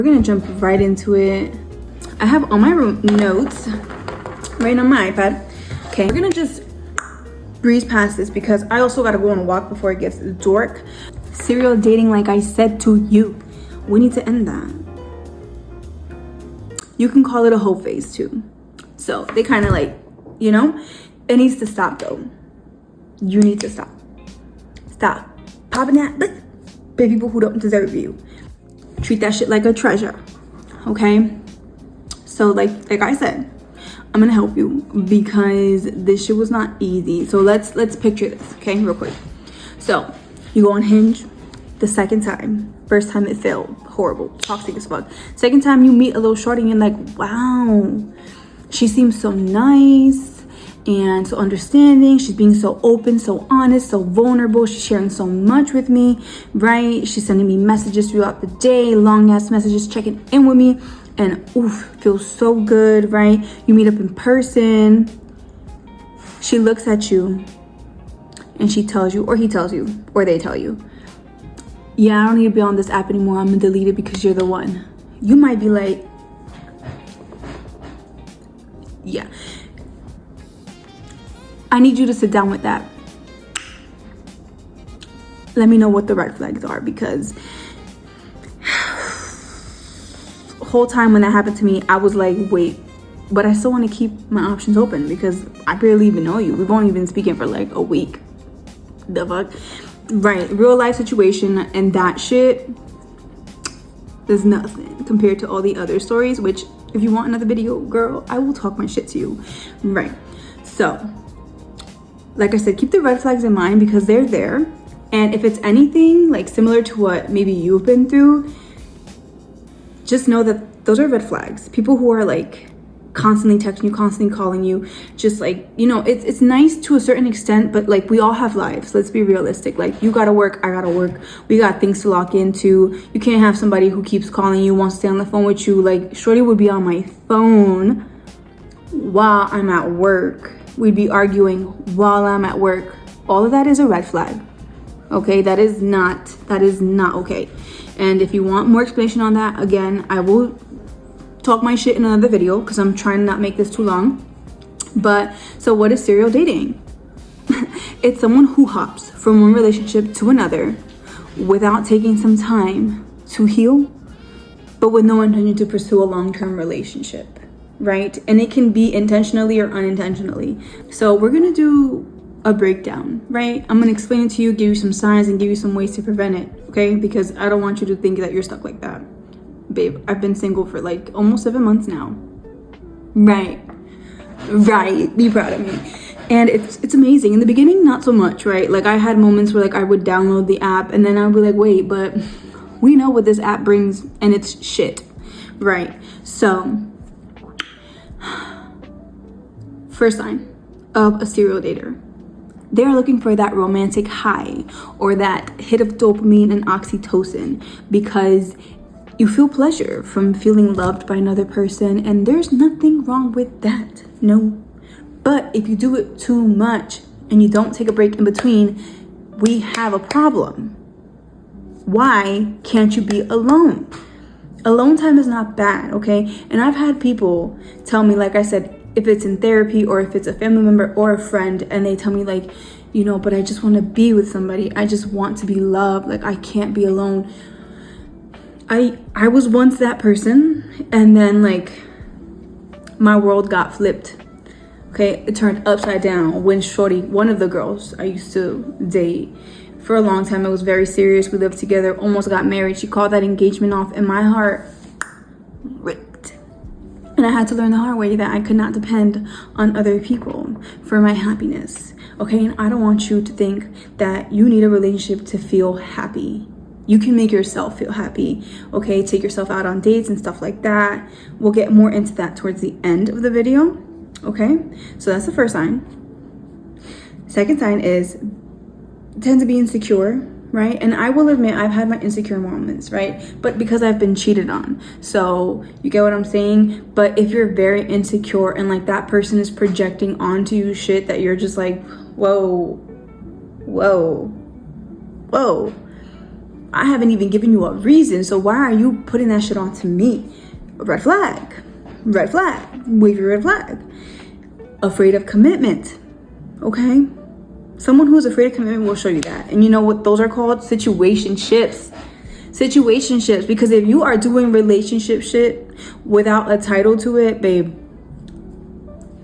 We're gonna jump right into it. I have all my notes right on my iPad. Okay, we're gonna just breeze past this because I also gotta go on a walk before it gets dark. Serial dating, like I said to you, we need to end that. You can call it a whole phase too. So they kind of like, you know, it needs to stop though. You need to stop. Stop popping that by people who don't deserve you. Treat that shit like a treasure, okay? So like I said, I'm gonna help you because this shit was not easy. So let's picture this, okay, real quick. So you go on Hinge the second time. First time it failed, horrible, toxic as fuck. Second time you meet a little shorty and you're like, wow, she seems so nice and so understanding. She's being so open, so honest, so vulnerable. She's sharing so much with me, right? She's sending me messages throughout the day, long ass messages, checking in with me, and oof, feels so good, right? You meet up in person. She looks at you and she tells you, or he tells you, or they tell you, yeah, I don't need to be on this app anymore. I'm gonna delete it because you're the one. You might be like, yeah, I need you to sit down with that. Let me know what the red flags are, because the whole time when that happened to me, I was like, wait, but I still want to keep my options open because I barely even know you. We've only been speaking for like a week. The fuck? Right, real life situation, and that shit is nothing compared to all the other stories, which if you want another video, girl, I will talk my shit to you. Right, so like I said, keep the red flags in mind because they're there. And if it's anything like similar to what maybe you've been through, just know that those are red flags. People who are like constantly texting you, constantly calling you, just like, you know, it's nice to a certain extent, but like we all have lives. Let's be realistic. Like you gotta work, I gotta work. We got things to lock into. You can't have somebody who keeps calling you, wants to stay on the phone with you. Like shorty would be on my phone while I'm at work. We'd be arguing while I'm at work. All of that is a red flag. Okay, that is not okay. And if you want more explanation on that, again, I will talk my shit in another video because I'm trying to not make this too long. But so what is serial dating? It's someone who hops from one relationship to another without taking some time to heal, but with no intention to pursue a long-term relationship, right? And it can be intentionally or unintentionally. So we're gonna do a breakdown, right? I'm gonna explain it to you, give you some signs, and give you some ways to prevent it, okay? Because I don't want you to think that you're stuck like that. Babe, I've been single for like almost 7 months now. Right, be proud of me. And it's amazing. In the beginning, not so much, right? Like I had moments where like I would download the app and then I'd be like, wait, but we know what this app brings and it's shit, right? So, first sign of a serial dater. They're looking for that romantic high or that hit of dopamine and oxytocin because you feel pleasure from feeling loved by another person, and there's nothing wrong with that, no. But if you do it too much and you don't take a break in between, we have a problem. Why can't you be alone? Alone time is not bad, okay? And I've had people tell me, like I said, if it's in therapy or if it's a family member or a friend, and they tell me like, you know, but I just want to be with somebody. I just want to be loved. Like I can't be alone. I was once that person, and then like my world got flipped. Okay, it turned upside down when shorty, one of the girls I used to date for a long time, it was very serious. We lived together, almost got married. She called that engagement off, and my heart ripped. And I had to learn the hard way that I could not depend on other people for my happiness. Okay, and I don't want you to think that you need a relationship to feel happy. You can make yourself feel happy, okay? Take yourself out on dates and stuff like that. We'll get more into that towards the end of the video, okay? So that's the first sign. Second sign is tend to be insecure, right? And I will admit I've had my insecure moments, right? But because I've been cheated on. So you get what I'm saying? But if you're very insecure and like that person is projecting onto you shit that you're just like, whoa, I haven't even given you a reason. So why are you putting that shit onto me? Red flag. Red flag. Wave your red flag. Afraid of commitment. Okay? Someone who's afraid of commitment will show you that. And you know what those are called? Situationships. Situationships. Because if you are doing relationship shit without a title to it, babe,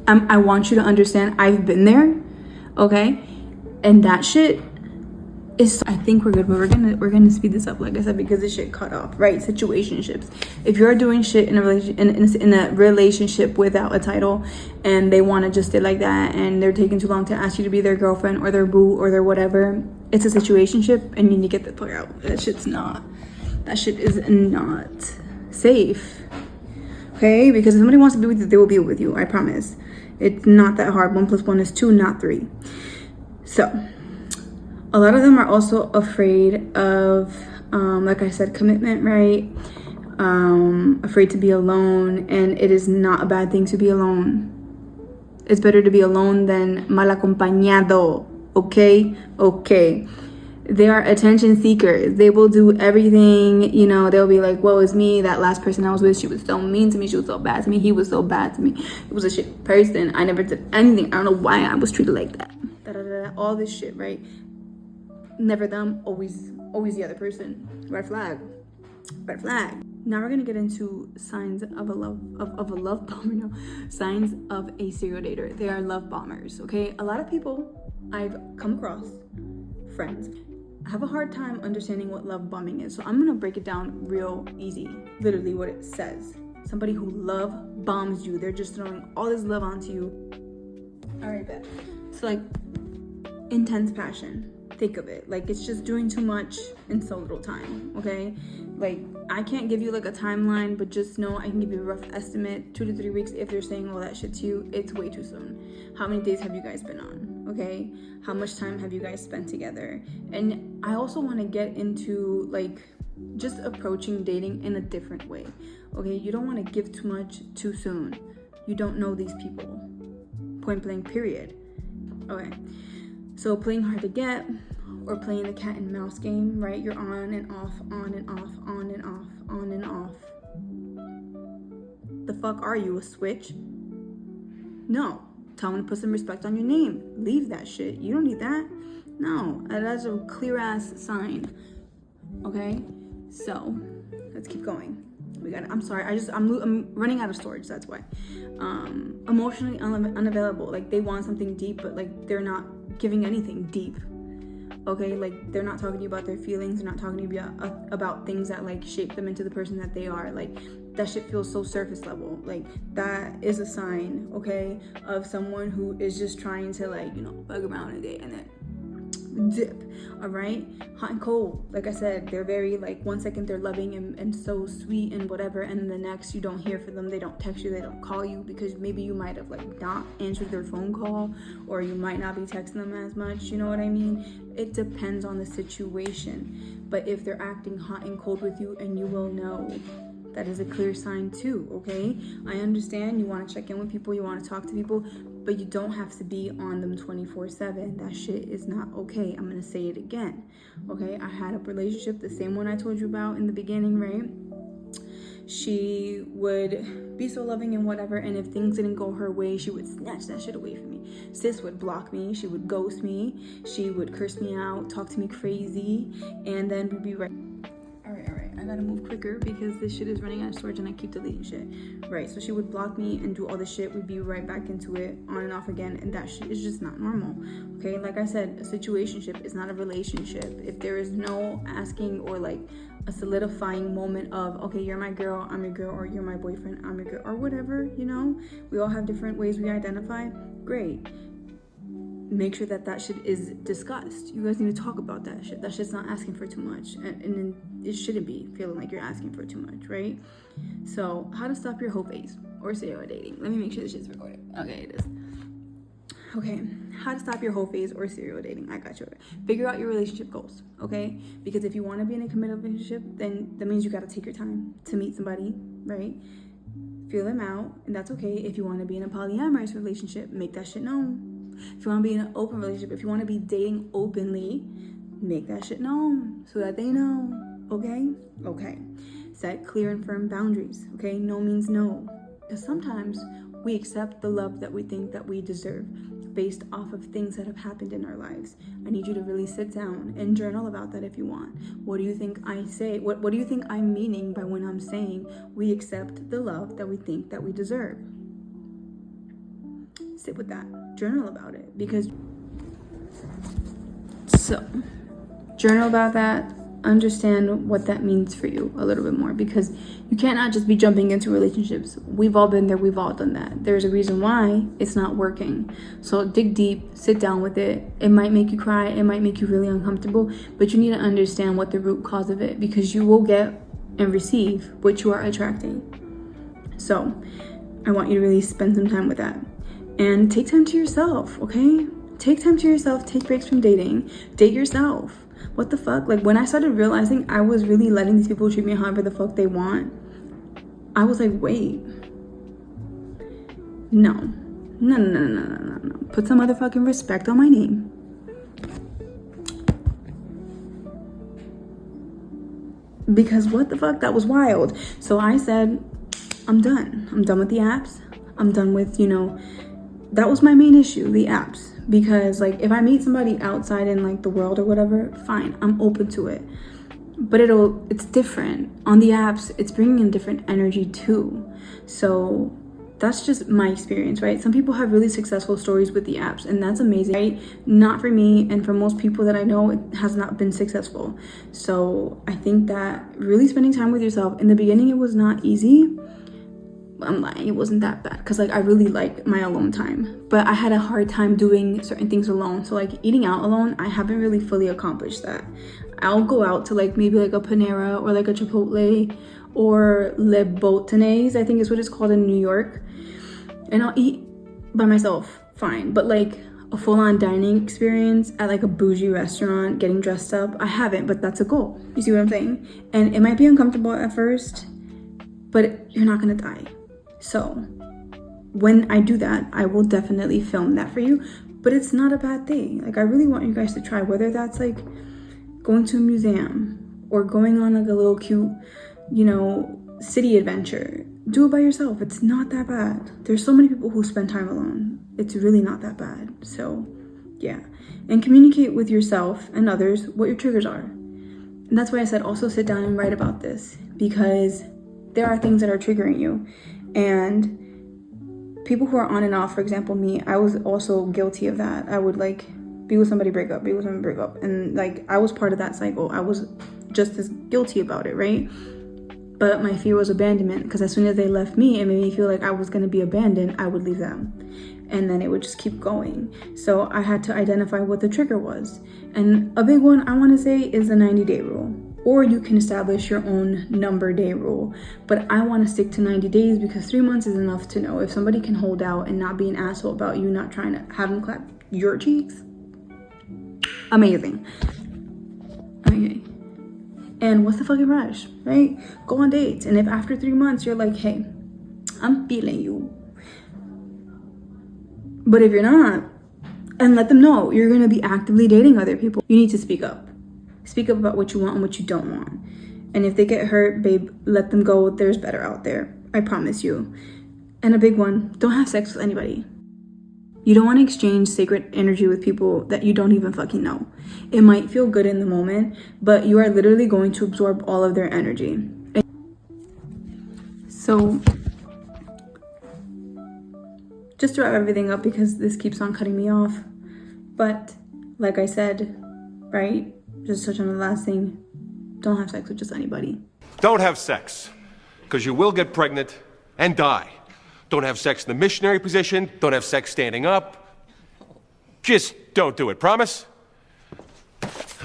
I want you to understand I've been there. Okay? And that shit is, I think we're good, but we're gonna speed this up, like I said, because this shit cut off, right? Situationships. If you're doing shit in a relationship without a title, and they want to just stay like that, and they're taking too long to ask you to be their girlfriend or their boo or their whatever, it's a situationship, and you need to get the fuck out. That shit is not safe. Okay? Because if somebody wants to be with you, they will be with you. I promise. It's not that hard. 1 + 1 is 2, not 3. So a lot of them are also afraid of, like I said, commitment, right? Afraid to be alone, and it is not a bad thing to be alone. It's better to be alone than mal acompañado, okay? Okay. They are attention seekers. They will do everything, you know, they'll be like, woe is me, that last person I was with, she was so mean to me, she was so bad to me, he was so bad to me, it was a shit person, I never did anything, I don't know why I was treated like that. All this shit, right? Never them, always the other person. Red flag. Red flag. Now we're gonna get into signs of a love bomber. No, signs of a serial dater. They are love bombers. Okay, a lot of people I've come across, friends, have a hard time understanding what love bombing is. So I'm gonna break it down real easy. Literally what it says. Somebody who love bombs you. They're just throwing all this love onto you. All right, bet. So like intense passion. Think of it like it's just doing too much in so little time. Okay, like I can't give you like a timeline, but just know I can give you a rough estimate. 2 to 3 weeks. If they're saying all that shit to you, it's way too soon. How many days have you guys been on? Okay, how much time have you guys spent together? And I also want to get into like just approaching dating in a different way. Okay, you don't want to give too much too soon. You don't know these people, point blank, period. Okay, so playing hard to get, or playing the cat and mouse game, right? You're on and off, on and off, on and off, on and off. The fuck are you, a switch? No. Tell them to put some respect on your name. Leave that shit. You don't need that. No. That's a clear ass sign. Okay? So, let's keep going. I'm sorry. I'm running out of storage. That's why. Emotionally unavailable. Like they want something deep, but like they're not giving anything deep. Okay, like they're not talking to you about their feelings. They're not talking to you about things that like shape them into the person that they are. Like that shit feels so surface level. Like that is a sign, okay, of someone who is just trying to like, you know, bug around a day and then dip. All right, hot and cold. Like I said, they're very like 1 second they're loving and so sweet and whatever, and then the next you don't hear from them. They don't text you, they don't call you, because maybe you might have like not answered their phone call, or you might not be texting them as much. You know what I mean? It depends on the situation. But if they're acting hot and cold with you, and you will know, that is a clear sign too. Okay, I understand you want to check in with people, you want to talk to people, but you don't have to be on them 24/7. That shit is not okay. I'm gonna say it again. Okay, I had a relationship, the same one I told you about in the beginning, right? She would be so loving and whatever, and if things didn't go her way, she would snatch that shit away from me. Sis would block me, she would ghost me, she would curse me out, talk to me crazy, and then we'd be right. Alright, I gotta move quicker because this shit is running out of storage and I keep deleting shit. Right, so she would block me and do all this shit. We'd be right back into it, on and off again, and that shit is just not normal. Okay, like I said, a situationship is not a relationship. If there is no asking or like a solidifying moment of, okay, you're my girl, I'm your girl, or you're my boyfriend, I'm your girl, or whatever, you know, we all have different ways we identify. Great. Make sure that shit is discussed. You guys need to talk about that shit. That shit's not asking for too much, and it shouldn't be feeling like you're asking for too much, right? So, how to stop your whole phase or serial dating. Let me make sure this shit's recorded. Okay, it is. Okay, how to stop your whole phase or serial dating. I got you. Figure out your relationship goals, okay? Because if you want to be in a committed relationship, then that means you got to take your time to meet somebody, right? Feel them out, and that's okay. If you want to be in a polyamorous relationship, make that shit known. If you want to be in an open relationship, if you want to be dating openly, make that shit known so that they know, okay? Okay. Set clear and firm boundaries, okay? No means no. Because sometimes we accept the love that we think that we deserve based off of things that have happened in our lives. I need you to really sit down and journal about that if you want. What do you think I say? What do you think I'm meaning by when I'm saying we accept the love that we think that we deserve? Sit with that. Journal about it. Journal about that. Understand what that means for you a little bit more, because you cannot just be jumping into relationships. We've all been there. We've all done that. There's a reason why it's not working. So dig deep, sit down with it. It might make you cry. It might make you really uncomfortable, but you need to understand what the root cause of it, because you will get and receive what you are attracting. So I want you to really spend some time with that and take time to yourself. Okay. Take time to yourself. Take breaks from dating. Date yourself. What the fuck? Like, when I started realizing I was really letting these people treat me however the fuck they want, I was like, wait. No. Put some motherfucking respect on my name. Because what the fuck? That was wild. So I said, I'm done. I'm done with the apps. I'm done with, that was my main issue, the apps. Because like, if I meet somebody outside in like the world or whatever, fine, I'm open to it. But it's different. On the apps, it's bringing in different energy too. So that's just my experience, right? Some people have really successful stories with the apps, and that's amazing, right? Not for me, and for most people that I know, it has not been successful. So I think that really spending time with yourself, in the beginning, it was not easy. I'm lying, it wasn't that bad, because like I really like my alone time, but I had a hard time doing certain things alone. So like eating out alone, I haven't really fully accomplished that. I'll go out to like maybe like a Panera or like a Chipotle or Le Botanese, I think is what it's called in New York, and I'll eat by myself, fine. But like a full-on dining experience at like a bougie restaurant, getting dressed up, I haven't, but that's a goal. You see what I'm saying? And it might be uncomfortable at first, but you're not gonna die. So when I do that, I will definitely film that for you, but it's not a bad thing. Like, I really want you guys to try, whether that's like going to a museum or going on like a little cute, city adventure. Do it by yourself. It's not that bad. There's so many people who spend time alone. It's really not that bad. So yeah, and communicate with yourself and others what your triggers are. And that's why I said also sit down and write about this, because there are things that are triggering you. And people who are on and off, for example, me, I was also guilty of that. I would like be with somebody, break up, be with somebody, break up. And like, I was part of that cycle. I was just as guilty about it, right? But my fear was abandonment, because as soon as they left me, it made me feel like I was going to be abandoned. I would leave them. And then it would just keep going. So I had to identify what the trigger was. And a big one I want to say is the 90-day rule. Or you can establish your own number day rule. But I want to stick to 90 days because 3 months is enough to know if somebody can hold out and not be an asshole about you not trying to have them clap your cheeks. Amazing. Okay. And what's the fucking rush, right? Go on dates. And if after 3 months you're like, hey, I'm feeling you. But if you're not, and let them know you're going to be actively dating other people, you need to speak up. Speak up about what you want and what you don't want. And if they get hurt, babe, let them go. There's better out there. I promise you. And a big one, don't have sex with anybody. You don't want to exchange sacred energy with people that you don't even fucking know. It might feel good in the moment, but you are literally going to absorb all of their energy. So, just to wrap everything up, because this keeps on cutting me off. But like I said, right? Just touch on the last thing. Don't have sex with just anybody. Don't have sex, because you will get pregnant and die. Don't have sex in the missionary position. Don't have sex standing up. Just don't do it. Promise?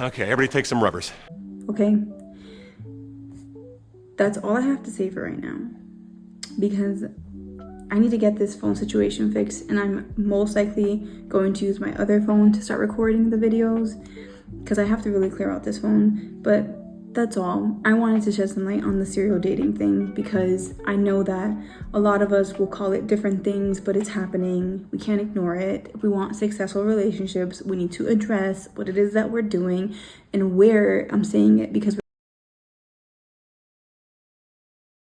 Okay, everybody take some rubbers. Okay. That's all I have to say for right now. Because I need to get this phone situation fixed, and I'm most likely going to use my other phone to start recording the videos, because I have to really clear out this phone. But That's all. I wanted to shed some light on the serial dating thing because I know that a lot of us will call it different things, but it's happening. We can't ignore it. If we want successful relationships, we need to address what it is that we're doing and where. I'm saying it because